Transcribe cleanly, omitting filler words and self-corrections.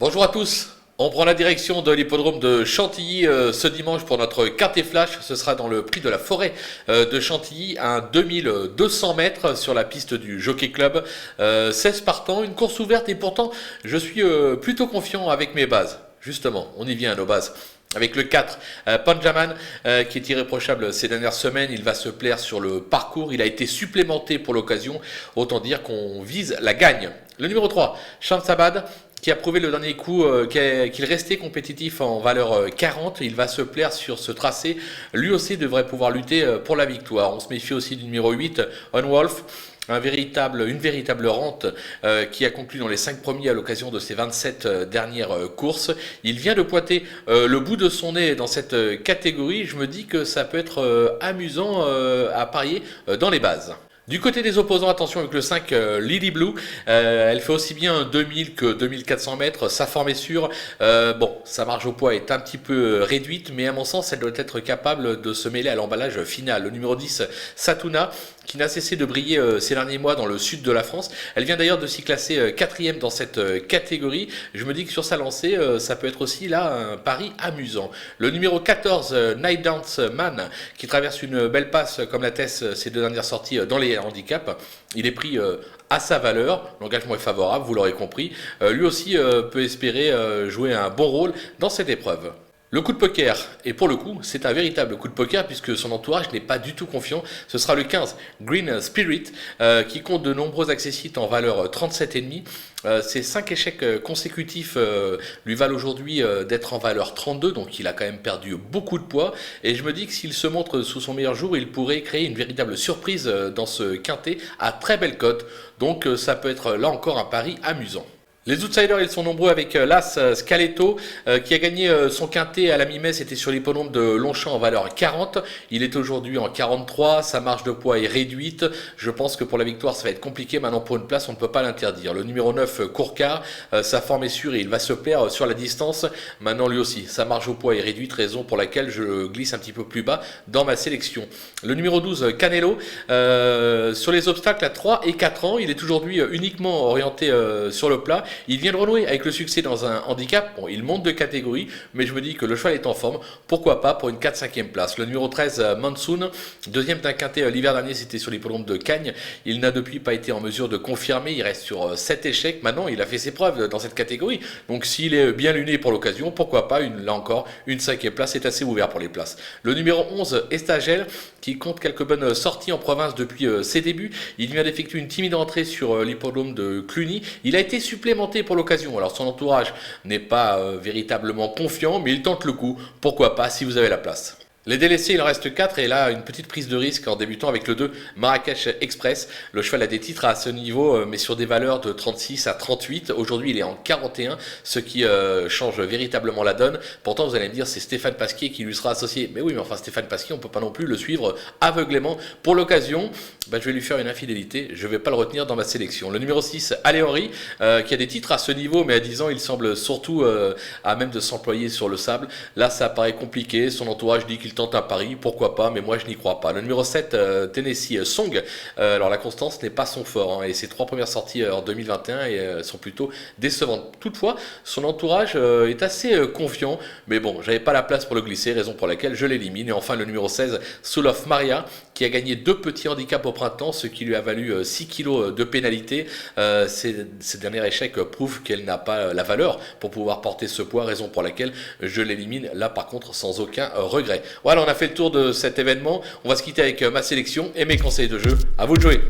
Bonjour à tous. On prend la direction de l'hippodrome de Chantilly ce dimanche pour notre quintet flash. Ce sera dans le prix de la forêt de Chantilly, un 2200 mètres sur la piste du Jockey Club. 16 partants, une course ouverte et pourtant je suis plutôt confiant avec mes bases. Justement, on y vient à nos bases. Avec le 4, Panjaman, qui est irréprochable ces dernières semaines, il va se plaire sur le parcours, il a été supplémenté pour l'occasion, autant dire qu'on vise la gagne. Le numéro 3, Shamsabad, qui a prouvé le dernier coup qu'il restait compétitif en valeur 40, il va se plaire sur ce tracé, lui aussi devrait pouvoir lutter pour la victoire. On se méfie aussi du numéro 8, Unwolf. Une véritable rente qui a conclu dans les 5 premiers à l'occasion de ses 27 dernières courses. Il vient de pointer le bout de son nez dans cette catégorie. Je me dis que ça peut être amusant à parier dans les bases. Du côté des opposants, attention avec le 5, Lily Blue, elle fait aussi bien 2000 que 2400 mètres, sa forme est sûre, sa marge au poids est un petit peu réduite, mais à mon sens, elle doit être capable de se mêler à l'emballage final. Le numéro 10, Satuna, qui n'a cessé de briller ces derniers mois dans le sud de la France, elle vient d'ailleurs de s'y classer 4e dans cette catégorie. Je me dis que sur sa lancée, ça peut être aussi là un pari amusant. Le numéro 14, Night Dance Man, qui traverse une belle passe comme l'attestent ses 2 dernières sorties dans les handicap, il est pris à sa valeur, l'engagement est favorable, vous l'aurez compris, lui aussi peut espérer jouer un bon rôle dans cette épreuve. Le coup de poker, et pour le coup, c'est un véritable coup de poker puisque son entourage n'est pas du tout confiant. Ce sera le 15, Green Spirit, qui compte de nombreux accessits en valeur 37,5. Ces 5 échecs consécutifs lui valent aujourd'hui d'être en valeur 32, donc il a quand même perdu beaucoup de poids. Et je me dis que s'il se montre sous son meilleur jour, il pourrait créer une véritable surprise dans ce quintet à très belle cote. Donc ça peut être là encore un pari amusant. Les outsiders, ils sont nombreux avec l'As Scaletto qui a gagné son quintet à la mi-mai, c'était sur l'hippodrome de Longchamp en valeur 40. Il est aujourd'hui en 43, sa marge de poids est réduite. Je pense que pour la victoire, ça va être compliqué. Maintenant, pour une place, on ne peut pas l'interdire. Le numéro 9, Courcard, sa forme est sûre et il va se plaire sur la distance. Maintenant, lui aussi, sa marge au poids est réduite, raison pour laquelle je glisse un petit peu plus bas dans ma sélection. Le numéro 12, Canelo, sur les obstacles à 3 et 4 ans, il est aujourd'hui uniquement orienté sur le plat. Il vient de renouer avec le succès dans un handicap. Bon, il monte de catégorie, mais je me dis que le cheval est en forme. Pourquoi pas pour une 4-5e place. Le numéro 13, Monsoon, deuxième d'un quintet l'hiver dernier, c'était sur l'hippodrome de Cagnes. Il n'a depuis pas été en mesure de confirmer. Il reste sur 7 échecs. Maintenant, il a fait ses preuves dans cette catégorie. Donc, s'il est bien luné pour l'occasion, pourquoi pas, là encore, une 5e place. C'est assez ouvert pour les places. Le numéro 11, Estagel, qui compte quelques bonnes sorties en province depuis ses débuts. Il vient d'effectuer une timide entrée sur l'hippodrome de Cluny. Il a été supplémenté pour l'occasion. Alors son entourage n'est pas véritablement confiant, mais il tente le coup. Pourquoi pas si vous avez la place. Les délaissés, il en reste 4 et là, une petite prise de risque en débutant avec le 2, Marrakech Express. Le cheval a des titres à ce niveau, mais sur des valeurs de 36 à 38. Aujourd'hui, il est en 41, ce qui change véritablement la donne. Pourtant, vous allez me dire, c'est Stéphane Pasquier qui lui sera associé. Mais oui, mais enfin, Stéphane Pasquier, on ne peut pas non plus le suivre aveuglément. Pour l'occasion, je vais lui faire une infidélité. Je ne vais pas le retenir dans ma sélection. Le numéro 6, Aléori, qui a des titres à ce niveau, mais à 10 ans, il semble surtout à même de s'employer sur le sable. Là, ça paraît compliqué. Son entourage dit qu'il tente un pari, pourquoi pas, mais moi je n'y crois pas. Le numéro 7, Tennessee Song, alors la constance n'est pas son fort, et ses 3 premières sorties en 2021 sont plutôt décevantes. Toutefois, son entourage est assez confiant, mais bon, j'avais pas la place pour le glisser, raison pour laquelle je l'élimine. Et enfin le numéro 16, Soul of Maria, qui a gagné 2 petits handicaps au printemps, ce qui lui a valu 6 kilos de pénalité. Ces derniers échecs prouvent qu'elle n'a pas la valeur pour pouvoir porter ce poids, raison pour laquelle je l'élimine là par contre sans aucun regret. Voilà, on a fait le tour de cet événement. On va se quitter avec ma sélection et mes conseils de jeu. À vous de jouer.